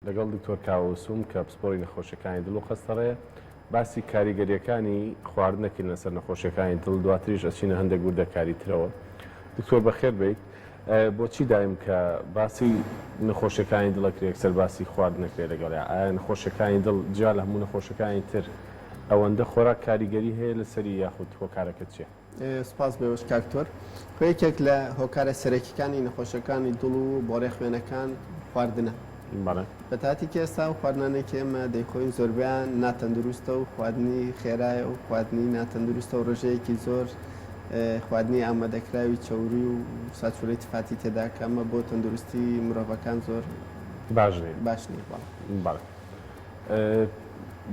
لەگەڵ دکتۆر کاوەسووم کە پسپۆری نەخۆشیەکانی دڵ و خەستەڕەیە باسی کاریگەریەکانی خواردنەکەی لەسەر نەخۆشیەکانی دڵ دواتریش ئەچینە هەندێک وردەکاری ترەوە. دکتۆر بەخێر بیت، بۆچی دایم کە باسی نەخۆشیەکانی دڵەکرێ یەکسەر باسی خواردنەکرێ لەگەڵ ئایا نەخۆشیەکانی دڵ جیا لە هەموو نەخۆشیەکانی تر ئەوەندە خۆراک کاریگەری هەیە لەسەری یاخود هۆکارەکە چیە؟ سپاس بێوەش کاکتۆر. یەکێک لە هۆکارە سەرەکیەکانی نەخۆشیەکانی دڵ و بۆڕێ خوێنەکان خواردنە. بە تاتی کە ئێستا و خواردنانێکی ئێمە دەیخۆین زۆربیان ناتەندروستە و خواردنی خێرایە و خواردنی ناتەندروستە و ڕۆژەیەکی زۆر خواردنی ئامادەکراوی چەوری و ساتورەی تفاتی تێدا کە ئەمە بۆ تەندروستی مرۆڤەکان زۆر باش نیە.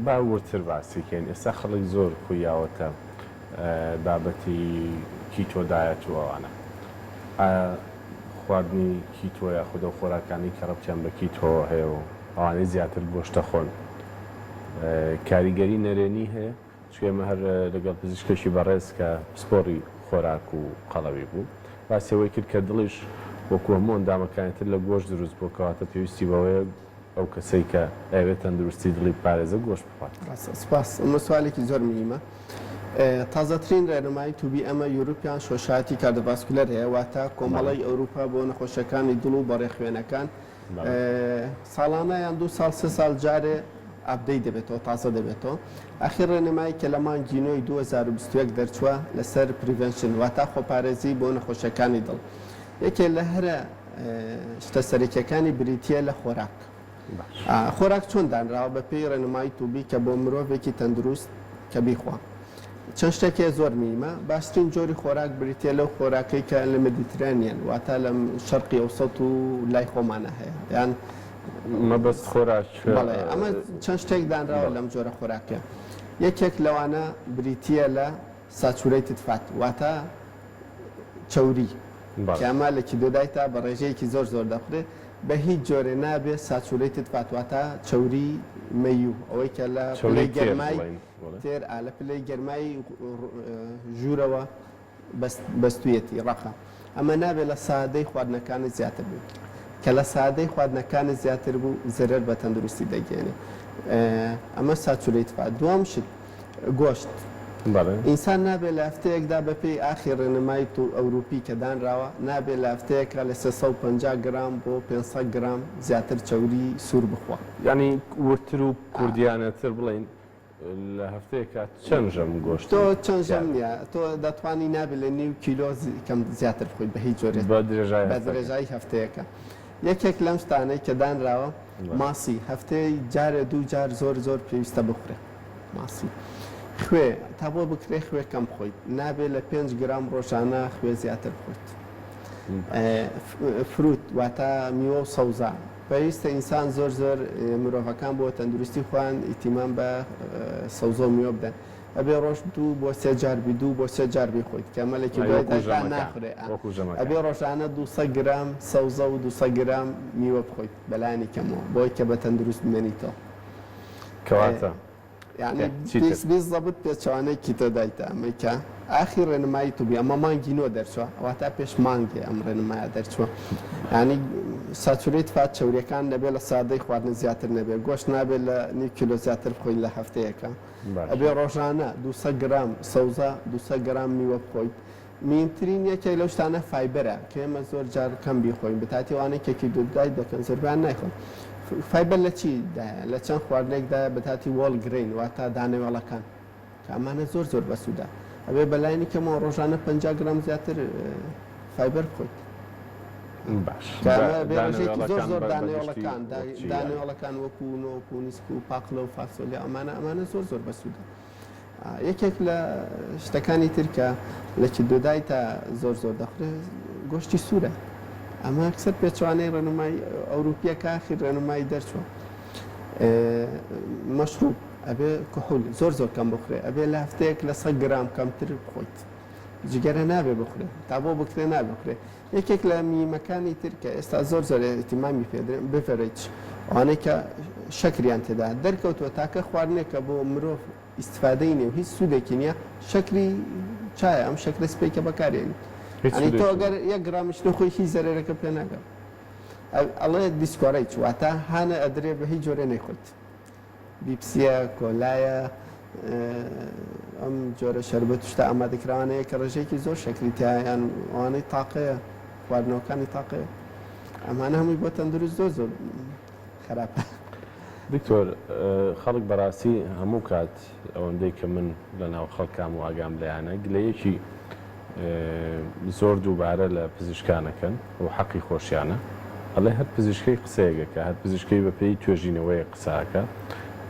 با ورتر باسیکەین. ئێستا خەڵک زۆر خۆیاوەتە بابەتی کیتۆ دایەت و ئەوانە. خواردنی کیتۆ یاخودە خۆراکانی کە ڕەبتیان بە کیتۆ هەیە و ئەوانەی زیاتر گۆشتە خۆن. کاریگەری نەرێنی هەیە، چکە ئێمە هەر لەگەڵ پزیشکێکی بەڕێز کە پسپۆری خۆراک و قەڵەوی بوو باسیەوەی کرد کە دڵیش وەکو هەموو ئەندامەکانتر لە گۆشت دروست بۆ کەواتە پێویستی بەوەیە ئەو کەسەی کە ئەوێت تەندروستی دڵی پارێزە گۆشت بخوات. سپاس. ئەمە سوالێکی زۆر مهمە. تازەترین ڕێنمایی توبی ئەمە یوروپیان سۆشایەتی کاردەڤاسکولەر هەیە، واتە کۆمەڵی ئەوروپا بۆ نەخۆشیەکانی دڵ و بەڕێخوێنەکان ساڵانە یان 2 ساڵ 3 ساڵ جارێ ئاپدەیت دەبێتەوە، تازە دەبێتەوە. ئاخیر ڕێنمایی کە لە مانگی نۆی 2021 دەرچووە لەسەر پریڤێنشن واتە خۆپارێزی بۆ نەخۆشیەکانی دڵ. یەکێک لە هەرە شتە سەرەکیەکانی بریتیە لە خۆراک. خۆراک چۆن دانراوە بە پێی ڕێنمایی توبی کە بۆ مرۆڤێکی تەندروست کە بیخوا. چەند شتێکی زۆر میمە. باشترین جۆری خۆراک بریتیە لەو خۆراکەی کە لە مدیترانیان واتە لە شەرقی ئەوسەط و لای خۆمانە هەیە، یان مەبەست خۆراک. ئەمە چەند شتێک دانراوە لەم جۆرە خۆراکە. یەکێک لەوانە بریتیە لە ساتورەیتد فات واتە چەوری، کەمە لە کیلۆدایتا بە ڕێژەیەکی زۆر دەخورێت، بە هیچ جۆرێ نابێت ساتورەیتد فات واتە چەوری مەیوو، ئەوەی کە لە پلەی گەرمای تێر لە پلەی گەرمای ژوورەوە بەستویەتی ڕەخە. ئەمە نابێت لە سادەی خواردنەکانی زیاتر بوو، کە لە سادەی خواردنەکانی زیاتر بوو زەرەر بە تەندروستی دەگەێنێ. ئەمە ساتورەیتد فات. دوام شت گۆشت. ئینسان نابێت لە هەفتەیەکدا بەپێی ئاخیر ڕێنمایی ئەوروپی کە دانراوە نابێت لە هەفتەیەکە لە 350 گرام بۆ 500 گرام زیاتر چەوری سوور بخوا. ینی ورتر و کوردیانەتر بڵین لە هەفتەیەکە چەند ژەم گۆشت؟ تۆ چەند ژەم نیە، تۆ دەتوانی نابێت لە نێو کیلۆ کەم زیاتر بخۆیت بە هیچ جۆرێک بە درێژایی هەفتەیەکە. یەکێک لەم شتانەی کە دانراوە ماسی هەفتەی جارێ 2 جار زۆر پێویستە بخورێ. ماسی خوێ تا بۆ بکرێ خوێ کەم بخۆیت، نابێت لە 5 گرام ڕۆژانە خوێ زیاتر بخۆیت. فروت واتە میوە و سەوزا پێویستە ئینسان زۆر مرۆڤەکان بۆ تەندروستی خۆیان ئیتیمان بە سەوزە و میوە بدەن. ئەبێ ڕۆژ 2 بۆ 3 جار بی 2 بۆ 3 جار بیخۆیت کە ئەمە لەکی دوایدا ناخورێ. ئەبێ ڕۆژانە 200 گرام سەوزە و 200 گرام میوە بخۆیت بەلایانی کەمەوە بۆی کە بە تەندروست بمێنیتەوە. کەواتە یعنی بیست زەبوت پێچوانەی کیتۆ دایتە ئەمەیکە ئاخیر ڕێنمایی توبی ئەمە مانگی نۆ دەرچووە ئەواتە پێش مانگێ ئەم ڕێنمایە دەرچووە. ینی ساتورەیتد فات چەوریەکان نەبێت لە سادەی خواردن زیاتر نەبێت، گۆشت نابێت لە نیو کیلۆ زیاتر بخۆیت لە هەفتەیەکە. ئەبێ ڕۆژانە 200 گرام سەوزە 200 گرام میوە بخۆیت. مهمترین یەکێک لەو شتانە فایبەرە کە ئێمە زۆر جار کەم بیخۆین، بەتاتی ئەوانەی کێکی دوودای دەکەن زۆربیان نایخۆن. فایبەر لە چیدایە؟ لە چەند خواردنێکدا بەتاتی وۆڵ گرین واتە دانەوێڵەکان کە ئەمانە زۆر بەسوودا. ئەبێ بەلایانی کەمەوە ڕۆژانە 50 گرام زیاتر فایبەر بخۆیت. زۆر دانەوێڵەکان وەکو نۆکو نیسک و پاقلە و فاسۆلیا ئەمانە زۆر بەسوودا. یەکێک لە شتەکانی ترکە لە کیلۆدای تا زۆر دەخورێت گۆشتی سوورە. ئەمە ئەکسەر پێچوانەی ڕێنمایی ئەوروپیەکە ئاخیر ڕێنمایی دەرچووە. مەشروب ئەبێ کحول زۆر کەم بخورێ، ئەبێ لە هەفتەیەک لە 100 گرام کەمتر بخۆیت. جگەرە نابێ بخورێ، تا بۆ بکرێ نابخورێ. یەکێک لە میمەکانی ترکە ئێستا زۆر ئیتیمامی پێدرێن بفەرێت ئەوانەی کە شەکریان تێدا دەرکەوتووە تاکە خواردنێکە بۆ مرۆڤ ئیسفادەی نیە و هیچ سوودێکی نییە، شەکری چایە، ئەم شەکرە سپێکە بەکارێنی. تۆ ئەگەر 1 گرامش نەخۆی هیچ زەرێرەکە پێ ناگەم. ئەڵێ دیسکۆرەی واتە هانە ئەدرێ بە هیچ جۆرە نەیخۆیت بیپسیە کۆلایە ئەم جۆرە شەربەت شتە ئامادەکراوانەیە کە ڕێژەیەکی زۆر شەکریتیان ئەوانەی تاقەیە خواردنەوەکانی تاقەیە ئەمانە هەمووی بۆ تەندروست زۆر خراپە. دکتۆر خەڵک بەڕاستی هەموو کات ئەوەندەی کە من لە ناو خەڵکام و ئاگام لەیانە گلەیەکی زۆر دووبارە لە پزیشکانەکەن و حەقی خۆشیانە ئەڵێ هەر پزیشکەی قسەیەکەکە هەر پزیشکەی بەپێی توێژینەوەی قساکە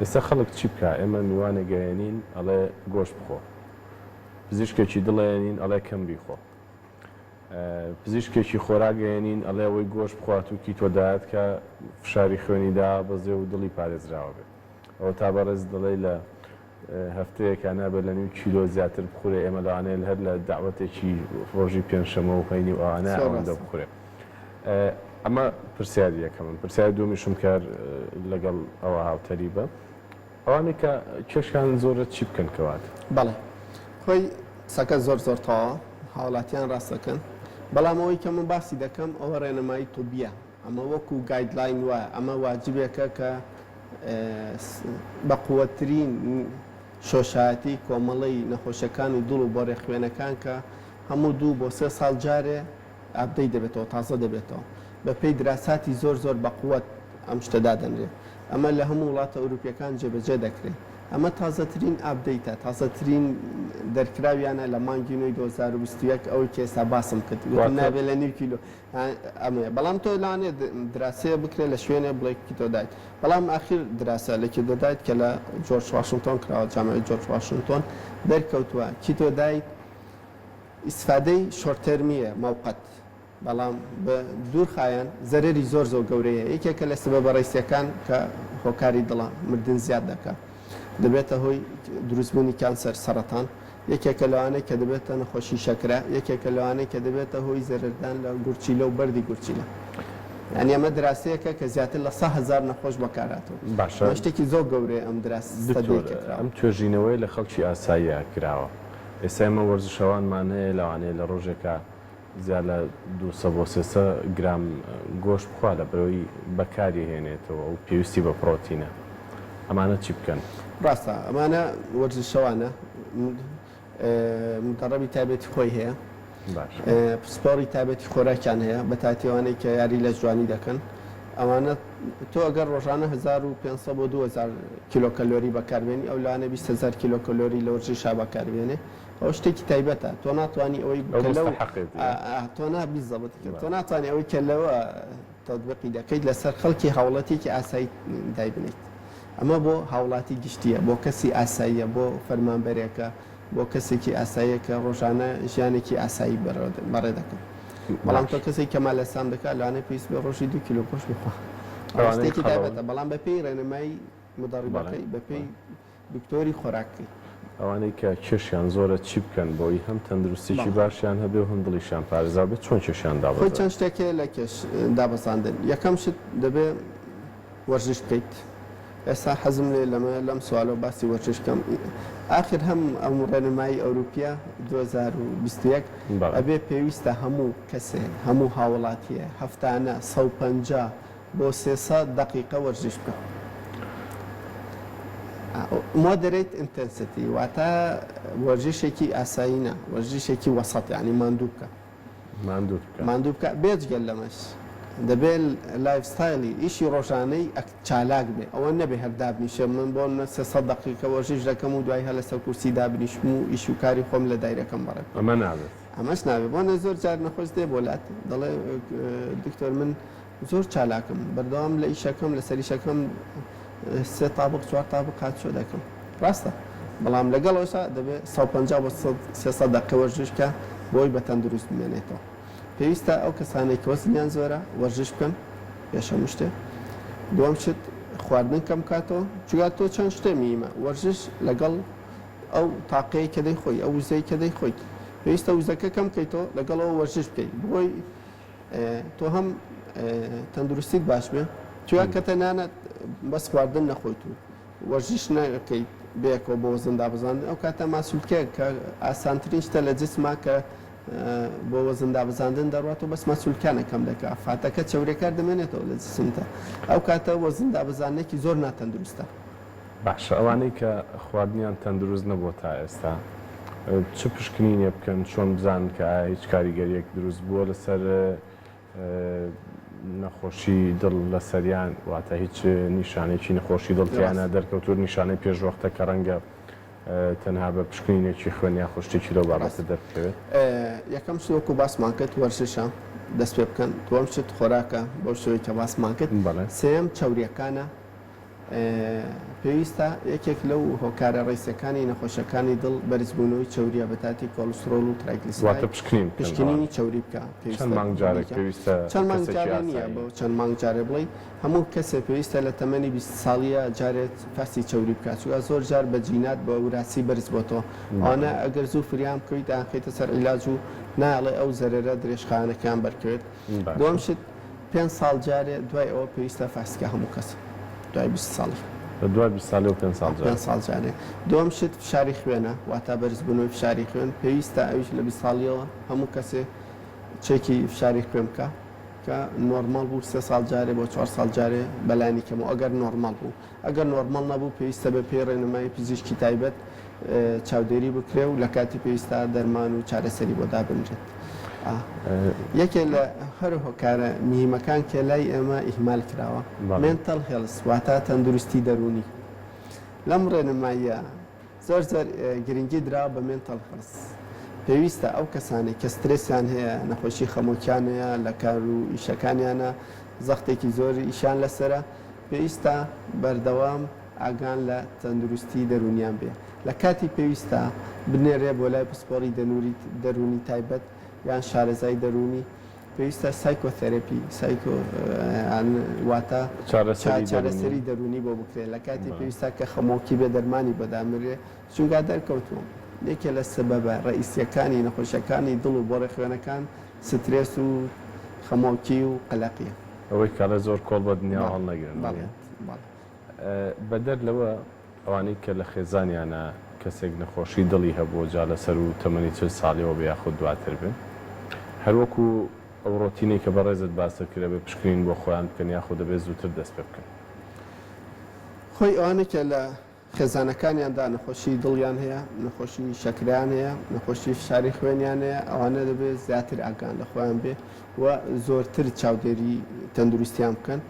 ئێستا خەڵک چی بکە ئێمە میوانە گەیەنین ئەڵێ گۆشت بخۆ پزیشکێکی دڵێنین ئەڵێ کەم بیخۆ پزیشکێکی خۆراگەیەنین ئەڵێ ئەوەی گۆشت بخوات و کیتۆدایەت کە فشاری خوێنیدا بەزێ و دڵی پارێزراوە بێت ئەوە تا بەڕێز دەڵێ لە هەفتەیەکە نابێت لە نوی کیلۆ زیاتر بخورێ ئێمە لەوانەیە هەر لە داوەتێکی ڕۆژی پێنجشەمە و هەینی و ئەوانە ئەوەندە بخورێ. ئەمە پرسیاری یەکەمن. پرسیاری دومیشم کار لەگەڵ ئەوە هاوتەری بە ئەوانەی کە کێشیان زۆرە چی بکەن کەوات؟ بەڵێ خۆی سەکە زۆر زۆر تەواوە هاوڵاتیان ڕاستەکەن بەڵام ئەوەی کە من باسی دەکەم ئەوە ڕێنەمایی تۆبیە ئەمە وەکو گایدلاین وایە ئەمە واجبێکە کە بە قووەترین شۆشایەتی کۆمەڵی نەخۆشیەکانی دڵ و بۆ ڕێخوێنەکان کە هەموو 2 بۆ 3 ساڵ جارێ ئابدەی دەبێتەوە تازە دەبێتەوە بە پێی دراساتی زۆر زۆر بە قووەت ئەم شتەدا دەنرێت ئەمە لە هەموو وڵاتە ئەوروپیەکان جێبەجێ دەکرێت ئەمە تازەترین ئابدەیتە تازەترین دەرکراویانە لە مانگی نوێی 2021 ئەوەی کێستا باسم کرد نابێت لە 9 کیلۆ ئەمەیە بەڵام تۆ لانێ دراسەیە بکرێت لە شوێنێ بڵێ کیتۆدایت بەڵام ئاخیر دراسە لە کیتۆدایت کە لە جۆرج واشنتۆن کراوە جامعەی جۆرج واشنتۆن دەرکەوتووە کیتۆدایت ئیسفادەی شۆرتەرمیە مەوقەت بەڵام بە دوورخایەن زەرری زۆر زۆر گەورەیە یەکێکە لە سبەبە ڕیسیەکان کە هۆکاری دڵە مردن زیاد دەکات دەبێتە هۆی دروستبوونی کانسەر سەرەتان یەکێکە لەوانەیە کە دەبێتە نەخۆشی شەکرە یەکێکە لەوانەیە کە دەبێتە هۆی زەرردان لە گورچیلە و بەردی گورچیلە یعنی ئەمە دراسەیەکە کە زیاتر لە 100,000 نەخۆش بەکاراتەوە باشە شتێکی زۆر گەورەیە ئەم دراسە ئەم توێژینەوەی لە خەڵکی ئاساییە کراوە ئێستا ئێمە وەرزشەوانمان هەیە لەوانەیە لە ڕۆژێکە زیاد لە 200 بۆ 300 گرام گۆشت بخوا لە بەرەوەی بەکاری هێنێتەوە و پێویستی بە پرۆتینە ئەمانە چی بکەن؟ ڕاستە ئەمانە وەرزشەوانە متەڕەبی تایبەتی خۆی هەیە سپۆڕی تایبەتی خۆراکیان هەیە بە تاتیوانەی کە یاری لە جوانی دەکەن ئەوانە تۆ ئەگەر ڕۆژانە 1500 بۆ 2000 کیلۆکەلۆری بەکاربێنی ئەو لەوانە 200,000 کیلۆکەلۆری لە وەرزشا بەکاربێنێ ئەو شتێکی تایبەتە تۆ ناتوانانی ئەوەی تۆ نابیزەبەت کرد تۆ ناتوانانی ئەوەی کە لەوە تەطبیقی دەکەیت لەسەر خەڵکی هاوڵاتێکی ئاسایی دایبنیت ئەمە بۆ هاوڵاتی گشتیە بۆ کەسی ئاساییە بۆ فەرمانبەرێکە بۆ کەسێکی ئاساییەکە ڕۆژانە ژیانێکی ئاسایی بەڕێ دەکەن بەڵام تۆ کەسێک کەما لەسان دەکات لەوانە پێویست بە ڕۆژی 2 کیلۆ گۆشت بخوا شتێکی تایبەتە بەڵام بەپێی ڕێنمایی مدەڕیبەکەی بەپێی دکتۆری خۆراکی ئەوانەی کە کێشیان زۆرە چی بکەن بۆی هەم تەندروستیی باشیان هەبێ و هەم دڵیشان پارێزا بێت چۆن کێشیان دابێت خۆی چەند شتێکێ لە کێش دابەزاندن یەکەم شت دەبێت وەرزش بکەیت ئێستا حەزم لێ لەم سوالەوە باسی وەرزشکەم ئاخر هەم ئەم ڕێنمایی ئەوروپیا 2021 ئەبێ پێویستە هەموو کەسێ هەموو هاوڵاتیە هەفتانە 150 بۆ 300 دقیقە وەرزش بکە مۆدەرێت ئینتەنسیتی واتە وەرزشێکی ئاساییە وەرزشێکی وەسەط یعنی ماندوو بکە ماندوو بکە بێجگەل لەمەش دەبێت لایفستایلی ئیشی ڕۆژانەی چالاک بێ ئەوە نەبێ هەر دابنیشە من بۆ 300 دقیقە وەرزش دەکەم و دوای هەر لەسەر کورسی دابنیشم و ئیش و کاری خۆم لە دایرەکەم بەڕێ ئەمە نابێت ئەمەش نابێت بۆ زۆر جار نەخۆش دێ بۆلات دەڵێ دکتۆر من زۆر چالاکم بەردەوام لە ئیشەکەم لە سەریشەکەم 3 تابق 4 تابق هاتچۆ دەکەم ڕاستە بەڵام لەگەڵەوەشە دەبێت 150 بۆ 300 دقیقە وەرزشکە بۆی بە تەندروست بمێنێتەوە پێویستە ئەو کەسانێک وەزنیان زۆرە وەرزش بکەن پێشەم شتێ دووەم شت خواردن کەم کاتەوە چگات تۆ چەند شتێ میمە وەرزش لەگەڵ ئەو تاقەیە کە دەی خۆی ئەو وزەی کە دەی خۆیت پێویستە وزەکە کەم بکەیتەوە لەگەڵەوە وەرزش بکەیت بۆی تۆ هەم تەندروستیت باش بێ چگات کە تەنانەت بەس خواردن نەخۆیت و وەرزش نەکەیت بێکەوە بۆ وەزن دابزاندن ئەو کاتە ماسوولکە کە ئاسانترین شتە لە جسما کە بۆ وەزن دابزاندن دەڕاتەوە بەس مەسولکانە کەم دەکات فاتەکە چەورێکار دەمێنێتەوە لە جسمتە ئەو کاتە وەزن دابزانێکی زۆر ناتەندروستە. باشە ئەوانەی کە خواردنیان تەندروست نەبووە تا ئێستا چ پشکنینە بکەن چۆن بزان کە هیچ کاریگەریەک دروست بووە لەسەر نەخۆشی دڵ لە سەریان واتە هیچ نیشانێکی نەخۆشی دڵتیانە دەرکەوتور نیشانەی پێشوەختە کە ڕەنگە تەنها بە پشکنینێکی خوێن یا خوشتێکی لەو بابەتە دەرکەوێت. یەکەم شتۆک و باسمان کرد وەرزشە دەست پێ بکەن، دووەم شت خۆراکە بۆ شوەیە کە باسمان کرد، سێم چاوریەکانە پێویستە یەکێک لەو هۆکارە ڕیسەکانی نەخۆشەکانی دڵ بەرزبوونەوەی چاوریە بەتاتی کۆلسترۆل و ترایگلیسیراید پشکنینی چاوری بکە. چەند مانگ جارێک پێویستە چەند مانگ جارێ نییە بۆ چەند مانگ جارێ بڵێ هەموو کەسێک پێویستە لە تەمەنی 20 ساڵیە جارێت فاسی چاوری بکات چونکە زۆر جار بە جینات بە وراسی بەرز بۆتەوە ئەوانە ئەگەر زوو فریان بکەیت ئاخێتە سەر عیلاج و ناڵێ ئەو زەرەرە درێژخانەکەیان بەرکەوێت. دووەم شت 5 ساڵ جارێ دوای ئەوە پێویستە فاسکە هەموو کەس دوای 20 ساڵی دوای 20 ساڵی و 5 ساڵ جارێ. دووەم شت فشاری خوێنە واتە بەرزبوونەوەی فشاری خوێن پێویستە ئەویش لە 20 ساڵیەوە هەموو کەسێ چێکی فشاری خوێن بکە کە نۆرمال بوو 3 ساڵ جارێ بۆ 4 ساڵ جارێ بەلانی کەمەوە ئەگەر نۆرمال بوو ئەگەر نۆرمال نەبوو پێویستە بە پێی ڕێنمایی پزیشکی تایبەت چاودێری بکرێ و لە کاتی پێویستە دەرمان و چارەسەری بۆ دابنرێت. یەکێ لە هەر هۆکارە میهمەکان کە لای ئێمە ئیهمال کراوە مێنتەڵ هێڵس واتە تەندروستی دەرونی لەم ڕێنماییە زۆر گرنگی درا بە مێنتەڵ هێڵس. پێویستە ئەو کەسانێک کە سترێسیان هەیە نەخۆشی خەمۆکیانەیە لە کار و ئیشەکانیانە زەختێکی زۆر ئیشان لەسرە پێویستە بەردەوام ئاگان لە تەندروستی دەرونیان بێ لە کاتی پێویستە بنێرێ بۆ لای پسپۆڕی دەرونی تایبەت یان شارەزای دەرونی پێویستە سایکۆتەرپی واتە چارەسەری دەرونی بۆ بکرێت لە کاتی پێویستە کە خەمۆکی بێ دەرمانی بەدامرێ چونکە دەرکەوتووە یەکێ لە سبەبە ڕئیسیەکانی نەخۆشیەکانی دڵ و بۆ ڕێخوێنەکان سترێس و خەمۆکی و قەلەقیە ئەوەی کارە زۆر کۆڵ بە دنیا هەڵ نەگرن. بەدەر لەوە ئەوانەی کە لە خێزانیانە کەسێک نەخۆشی دڵی هەبووە جا لەسەر و تەمەنی 40 ساڵیەوە بە یاخود دواتر بن هەروەکو ئەو ڕۆتینەی کە بەڕێزت باسە کرە بێ پشکنین بۆ خۆیان بکەن یاخود دەبێت زووتر دەست پێ بکەن. خۆی ئەوانێکە لە خێزانەکانیاندا نەخۆشی دڵیان هەیە نەخۆشی شەکریان هەیە نەخۆشی فشاری خوێنیان هەیە ئەوانە دەبێت زیاتر ئاگان لە خۆیان بێ و زۆرتر چاودێری تەندروستیان بکەن.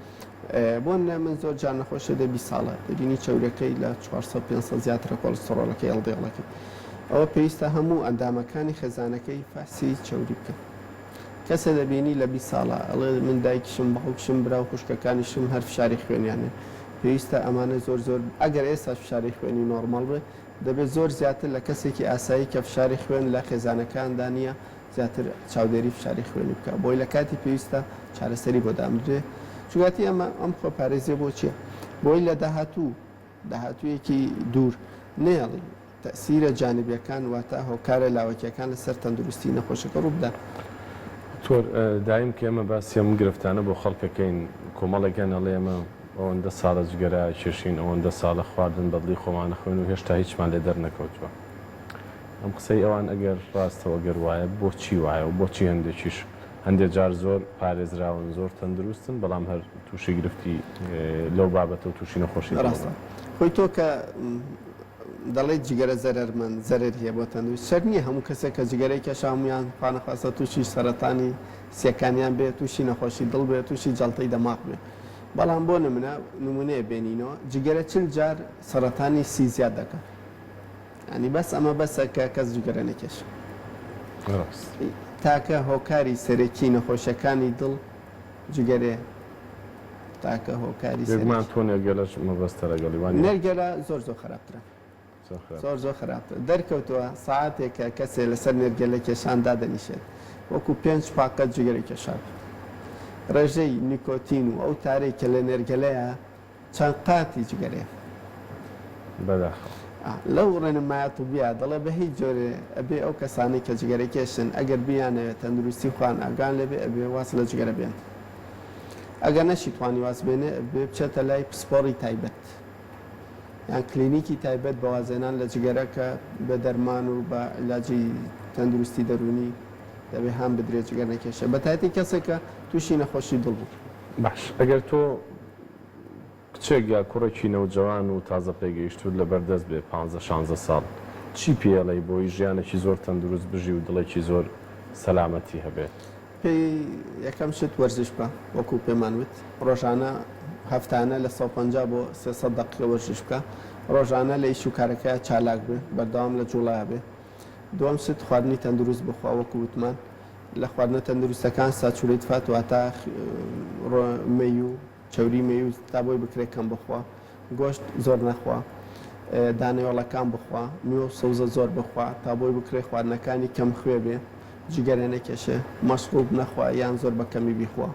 بۆ من زۆر جان نەخۆشە دە 20 ساڵە دەبینی چەورەکەی لە 400-500 زیاترە کۆلسترۆلەکەی هەڵدێڵەکەی ئەوە پێویستە هەموو ئەندامەکانی خێزانەکەی فاسی چەوری بکەن. کەسە دەبینی لە 20 ساڵە ئەڵێ من دایکیشم باوکشم برا و خوشکەکانیشم هەر فشاری خوێنیانێ پێویستە ئەمانە زۆر ئەگەر ئێستا فشاری خوێنی نۆرمال بێ دەبێت زۆر زیاتر لە کەسێکی ئاسایی کە فشاری خوێن لە خێزانەکاندا نییە زیاتر چاودێری فشاری خوێنی بکە بۆی لە کاتی پێویستە چارەسەری بۆ دامرێ چونکەتی ئەمە ئەم خۆپارێزیە بۆ چییە؟ بۆی لە داهاتوویەکی دوور نێڵی تەسیرە جانبیەکان واتە هۆکارە لاوەکیەکان لەسەر تەندروستی نەخۆشەکە ڕووبدا. تۆر دایم کە ئێمە باسی هەموو گرفتانە بۆ خەڵکەکەین کۆمەڵێکیان ئەڵێ ئێمە ئەوەندە ساڵە جگەرە کێشین ئەوەندە ساڵە خواردن بەدڵی خۆمانە خوێن و هێشتا هیچمان لێ دەرنەکەوتووە. ئەم قسەی ئەوان ئەگەر ڕاستەوە گەر وایە بۆچی وایە و بۆچی هەندێکیش هەندێک جار زۆر پارێزراون زۆر تەندروستن بەڵام هەر تووشی گرفتی لەو بابەتە و تووشی نەخۆشی ڕاستە. خۆی تۆ کە دەڵێت جگەرە زەرەرمەند زەرەر هەیە بۆ تەندروست شەر نییە هەموو کەسێک کە جگەرەی کەشامیان پانەخواستە تووشی سەرەتانی سیەکانیان بێت تووشی نەخۆشی دڵ بێت تووشی جەڵتەی دەماغ بێت بەڵام بۆ نمونەیە بێنینەوە جگەرە 40 جار سەرەتانی سی زیاد دەکات ینی بەس ئەمە بەسە کە کەس جگەرە نەکێش تاکە هۆکاری سەرەکی نەخۆشیەکانی دڵ جگەرێ تاکە هۆکاری تۆ نێرگەلەش مەبەستە لەگەڵیوانی نێرگەلە زۆر خراپترە زۆر خراپتر دەرکەوتووە ساعاتێکە کەسێ لەسەر نێرگەلە کێشاندا دەنیشێت وەکو 5 پاکەت جگەری کێشان ڕێژەی نیکۆتین و ئەو تارەی کە لە نێرگەلەیە چەند قاتی جگەرێ لەو ڕێنمایەت و بیا دەڵێ بە هیچ جۆرێ ئەبێ ئەو کەسانی کە جگەرە کێشن ئەگەر بیانەوێت تەندروستی خوان ئاگان لەبێ ئەبێ واس لە جگەرە بێن ئەگەر نەشی توانی واز بێنێ بێ بچێتە لای پسپۆڕی تایبەت یان کلینیکی تایبەت بەوازێنان لە جگەرە کە بە دەرمان و بە عیلاجی تەندروستی دەرونی دەبێ هەم بدرێت جگەر نەکێشە بەتایەتی کەسێکە تووشی نەخۆشی دڵ بوو. باش ئەگەر تۆ کچێک یا کوڕێکی نەوجەوان و تازە پێگەیشتوت لە بەردەست بێ 15-16 ساڵ چی پێڵێ بۆی ژیانێکی زۆر تەندروست بژی و دڵێکی زۆر سەلامەتی هەبێت؟ پێی یەکەم شت وەرزش بکە وەکو پێمان وت ڕۆژانە هەفتانە لە 150 بۆ 300 دقیقە وەرزش بکە ڕۆژانە لە ئیش و کارەکەی چالاک بێ بەردەوام لە جوڵای بێ. دووەم شت خواردنی تەندروست بخوا وەکو وتمان لە خواردنە تەندروستەکان ساچوورەی تفات واتە مەی و چەوری مەی و تا بۆی بکرێت کەم بخوا گۆشت زۆر نەخوا دانەوەڵەکان بخوا میوە سەوزە زۆر بخوا تا بۆی بکرێت خواردنەکانی کەم خوێ بێ جگەرە نەکێشێ مەشروب نەخوا یان زۆر بەکەمی بیخوا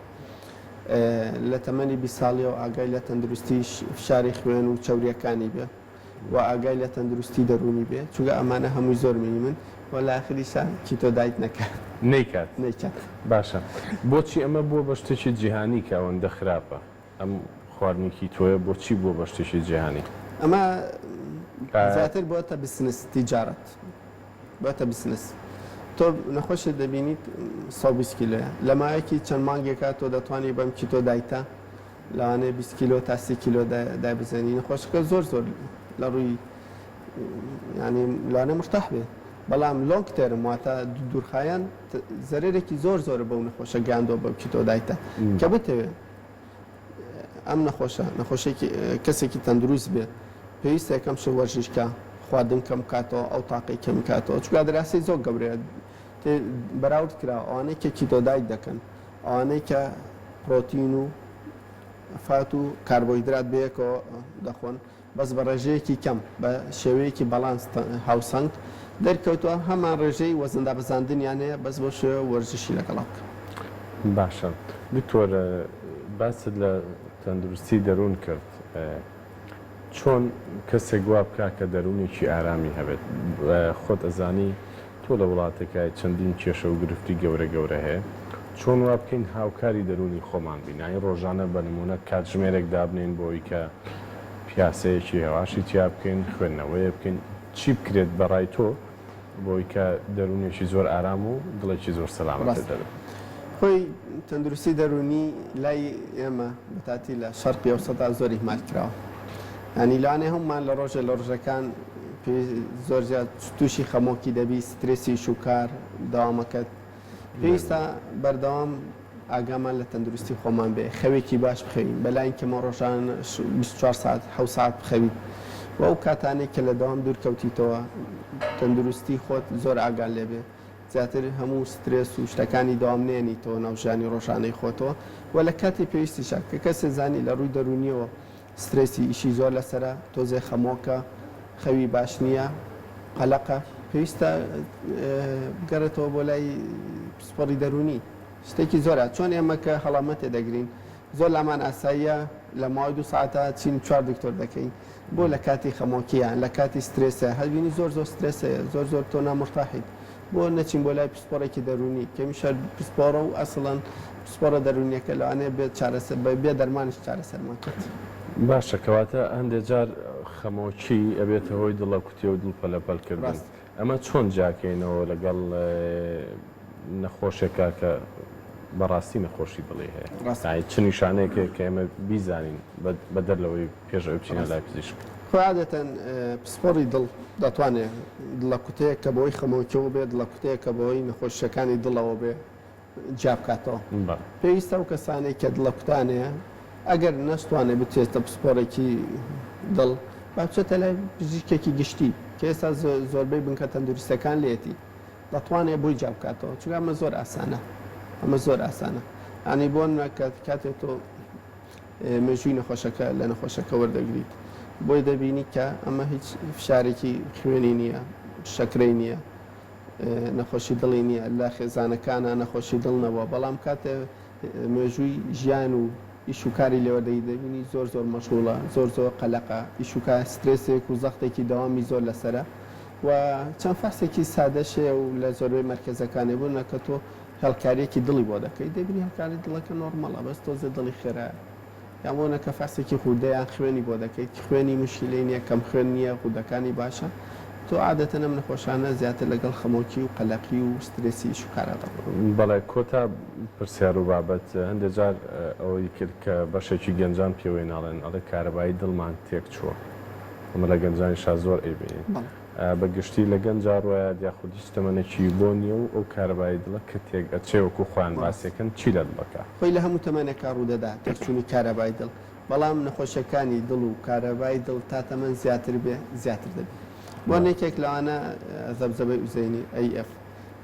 لە تەمەنی 20 ساڵیەوە ئاگای لە تەندروستی فشاری خوێن و چەوریەکانی بێ و ئاگای لە تەندروستی دەرونی بێ چونکە ئەمانە هەمووی زۆر مینی من وەلا ئاخریشان کیتۆ دایت نەکات نەیکات باشە بۆچی ئەمە بووە بە شتێکی جیهانی کە ئەوەندە خراپە ئەم خواردنێکی تۆیە بۆچی بووە بە شتێکی جیهانی ئەمە زیاتر بۆتە بسنس تیجارەت بۆتە بسنس تۆ نەخۆشت دەبینیت 120 کیلۆیە لە مایەکی چەند مانگێکە تۆ دەتوانانی بەم کیتۆ دایتە لەوانەیە 20 کیلۆ تا 30 کیلۆ دابزێنی نەخۆشەکە زۆر زۆر لە ڕووی ینی لانە مرتاح بێ بەڵام لۆنگ تێرم واتە دوورخایەن زەرێکی زۆر زۆر بەو نەخۆشە گاندۆ بەو کیتۆ دایتە کە بتەوێ ئەم نەخۆشێکی کەسێکی تەندروست بێ پێویستە یەکەم شە وەرزشکە خواردن کەم کاتەوە ئەو تاقی کەم کاتەوە چونکە دراسی زۆر گەورەیە بەراورد کرا ئەوانەی کە کیتۆ دایت دەکەن ئەوانەی کە پرۆتین و فات و کاربۆیدرات بەیەکەوە دەخۆن بەس بە ڕێژەیەکی کەم بە شێوەیەکی بەڵانس هاوسەنگ دەرکەوتووە هەمان ڕێژەی وەزندا بەزاندنیان هەیە بەس بۆ شێوە وەرزشی لەگەڵا بکە. باشە دکتۆر باست لە تەندروستی دەروون کرد چۆن کەسێک وا بکە کە دەروونێکی ئارامی هەبێت خۆت ئەزانی تۆ لە وڵاتەکە چەندین کێشە و گرفتی گەورە هەیە چۆن وا بکەین هاوکاری دەرونی خۆمان بینایی ڕۆژانە بە نمونە کاتژمێرێک دابنین بۆی کە پیاسەیەکی هێواشی تیا بکەین خوێندنەوەیە بکەین چی بکرێت بەڕای تۆ بۆی کە دەروونێکی زۆر ئارام و دڵێکی زۆر سەلامەتە دەبێت خۆی تەندروستی دەرونی لای ئێمە بەتاتی لە شەرقی ئەوسەدا زۆر ئیهمال کراوە ینی لانێ هەمومان لە ڕۆژە لە ڕۆژەکان زۆر زیاد تووشی خەمۆکی دەبی سترێسی شوکار داوامەکەت پێویستە بەردەوام ئاگامان لە تەندروستی خۆمان بێ خەوێکی باش بخەوین بەلای کەمە ڕۆژان 24 ساعت 7 ساعت بخەویت و ئەو کاتانێک کە لە داوام دوورکەوتیتەوە تەندروستی خۆت زۆر ئاگال لێبێ زیاتر هەموو سترێس و شتەکانی داوام نێنیتەوە ناوژانی ڕۆژانەی خۆتەوە و لە کاتی پێویستیشە کە کەسێ زانی لە ڕووی دەرونیەوە سترێسی ئیشی زۆر لەسرە تۆزێ خەمۆکە خەوی باش نییە قەلەقە پێویستە بگەڕێتەوە بۆ لای پسپۆڕی دەرونی شتێکی زۆرە چۆن ئێمە کە هەڵامەتێ دەگرین زۆر لامان ئاساییە لە ماوەی 2 ساعتە چین 4 دکتۆر دەکەین بۆ لە کاتی خەمۆکییان لە کاتی سترێسە هەبینی زۆر زۆر زۆر تۆ نامرتاحیت بۆ نەچین بۆ لای پسپۆڕێکی دەرونی کەمیشە پسپۆڕە و ئەسڵەن پسپۆڕە دەرونیەکە لەوانەیە بێت چارەسەر بێ دەرمانش چارەسەرمان کرد. باشە کەواتە هەندێک جار خەمۆکی ئەبێتە هۆی دڵەکوتی و دڵپەلەپەلکردن ئەمە چۆن جاکەینەوە لەگەڵ نەخۆشێکە کە بەڕاستی نەخۆشی دڵی هەیە چ نیشانەیەکە کە ئێمە بیزانین بە دەرلەوەی پێشەوەی بچینە لای پزیشک خۆعادەتەن پسپۆڕی دڵ دەتوانێت دڵەکوتەیە کە بەوەی خەمۆکیەوە بێت دڵەکوتەیە کە بەوەی نەخۆشیەکانی دڵەوە بێ جابکاتەوە پێویستە و کەسانێک کە دڵەکوتانەیە ئەگەر نەستوانێت بچێتە پسپۆڕێکی دڵ با بچێتە لای پزیشکێکی گشتی کە ئێستا زۆربەی بنکە تەندروستەکان لێتی دەتوانێت بۆی جابکاتەوە چونکە ئەمە زۆر ئاسانە ئەمە زۆر ئاسانە ئەنی بۆ کاتێک تۆ مێژووی نەخۆشەکە لە نەخۆشەکە وەردەگریت بۆی دەبینی کە ئەمە هیچ فشارێکی خوێنی نییە شەکرەی نییە نەخۆشی دڵی نییە لە خێزانەکانە نەخۆشی دڵنەوە بەڵام کاتێ مێژووی ژیان و ئیشوکاری لێوەدەی دەبینی زۆر مەشغوڵە زۆر قەلەقە ئیشوکە سترێسێک و زەختێکی داوامی زۆر لەسرە و چەند فاسێکی سادەشەیە و لە زۆربەی مەرکەزەکانی بوون کە تۆ هەڵکاریەکی دڵی بۆ دەکەی دەبینی هەڵکاری دڵەکە نۆرمەڵە بەس تۆزە دڵی خێرایە یامۆنە کە فاسێکی خودەیان خوێنی بۆ دەکەیت خوێنی مشکلەی نییە کەم خوێن نییە خودەکانی باشە تۆ عادەتەن ئەم نەخۆشانە زیاتر لەگەڵ خەمۆکی و قەلەقی و سترێسی شکارەتە. بەڵێ کۆتا پرسیار و بابەت هەندێک جار ئەوەی کرد کە بەشێکی گەنجان پێوەی ناڵێن ئەڵێ کارەبایی دڵمان تێک چووە ئەمە لە گەنجانیشا زۆر ئەیبێنین بەگشتی لە گەنجاڕۆیە یاخود هیچ تەمەنێکی بۆ نییە و ئەو کارەبایی دڵە کە تێک ئەچێوەکو خۆیان باسیەکەن چی لە دڵەکە خۆی لە هەموو تەمەنێکا ڕوودەدا تێکچوونی کارەبای دڵ بەڵام نەخۆشیەکانی دڵ و کارەبای دڵ تا تەمەن زیاتر بێ زیاتر دەبێت بۆ نێکێک لەوانە زەبزەبەی ئوزەینی AF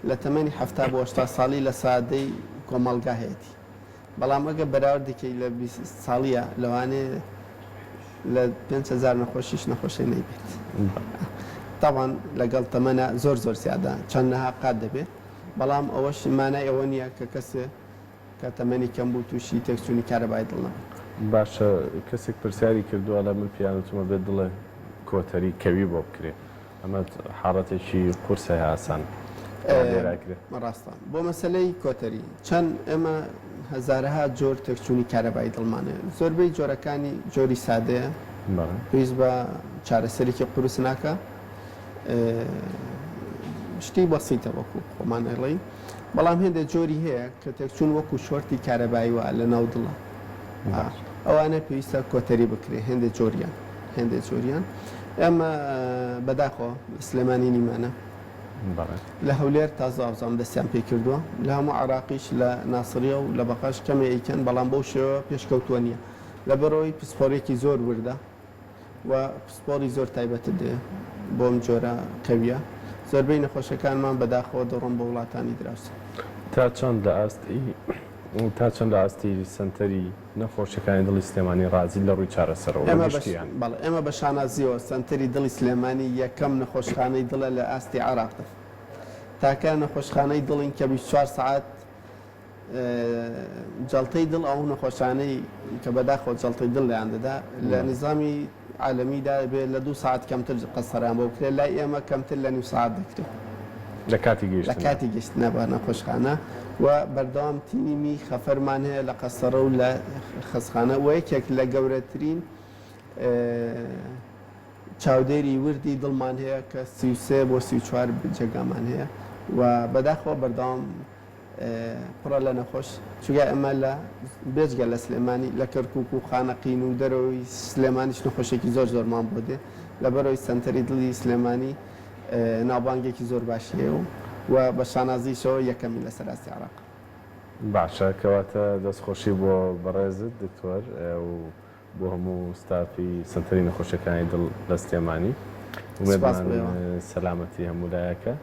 لە تەمەنی 70 بۆ 80 ساڵی لە سادەی کۆمەڵگا هەیەی بەڵام ئەگە بەراوردێکی لە 20 ساڵیە لەوانێ لە 5,000 نەخۆشیش نەخۆشی نەیبێت تاوان لەگەڵ تەمەنە زۆر زۆر سیادا چەندەها قات دەبێت بەڵام ئەوەش مانای ئەوە نییە کە کەسێ کە تەمەنی کەم بوو تووشی تێکچوونی کارەبای دڵ باشە کەسێک پرسیاری کردووە لە من پیانوتمە بێت دڵێ کۆتەری کەوی بۆ بکرێ ئەمە حاڵەتێکی قورسە ئاسان ڕاستە بۆ مەسلەی کۆتەری چەند ئێمە هەزارەها جۆر تێکچوونی کارەبای دڵمانە زۆربەی جۆرەکانی جۆری سادەیە پێویست بە چارەسەرێکی قورس ناکە شتی بەسیتە وەکو خۆمانەڵی بەڵام هێندێک جۆری هەیە کە تێکچوون وەکو شۆرتی کارەبایی وە لە ناو دڵە ئەوانە پێویستە کۆتەری بکرێ هێندێک جۆریان ئەمە بەداخۆ سلێمانی نیمانە لە هەولێر تازە ئازام دەستیان پێ کردووە لە هەموو عراقیش لە ناسریە و لە بەقاش کەمێ ئەیکەن بەڵام بەو شێوە پێشکەوتووە نییە لە بەرەوەی پسپۆرێکی زۆر وردە و پسپۆری زۆر تایبەتە دێ بۆم جۆرە قەویە زۆربەی نەخۆشەکانمان بەداخەوە دەڕۆن بە وڵاتانی دراوسە تا چەند لە ئاستی سنتەری نەخۆشیەکانی دڵی سلێمانی ڕازی لە ڕووی چارەسەرەوە ئێمە بە شانازیەوە سنتەری دڵی سلێمانی یەکەم نەخۆشخانەی دڵە لە ئاستی عراقدا تاکە نەخۆشخانەی دڵین کە 24 ساعت جەڵتەی دڵ ئەو نەخۆشانەی کە بەداخۆ جەڵتەی دڵ لەیان دەدا لە نظامی عالەمیدا بێت لە 2 ساعت کەمتر قەسەران بۆ بکرێت لای ئێمە کەمتر لە 9 ساعت دەکرێت لە کاتی گەشتنە بە نەخۆشخانە و بەردەوام تینیمی خەفەرمان هەیە لە قەسەرە و لە خەسخانە و یەکێک لە گەورەترین چاودێری وردی دڵمان هەیە کە 33 بۆ 34 جێگامان هەیە و بەداخەوە بەردەوام پڕە لە نەخۆش چگە ئەمە لە بێجگە لە سلێمانی لە کەرکووک و خانەقین و دەرەوەی سلێمانیش نەخۆشێکی زۆر زۆرمان بۆ دێ لە بەرەوەی سنتەری دڵی سلێمانی ناوبانگێکی زۆر باشیە و بە شانازیشەوە یەکەمی لە سەراستی عراق باشە کەواتە دەستخۆشی بۆ بەڕێزت دکتۆر و بۆ هەموو ستافی سنتەری نەخۆشیەکانی دڵ لە سلێمانی ومێدمان سەلامەتی هەموو لایەکە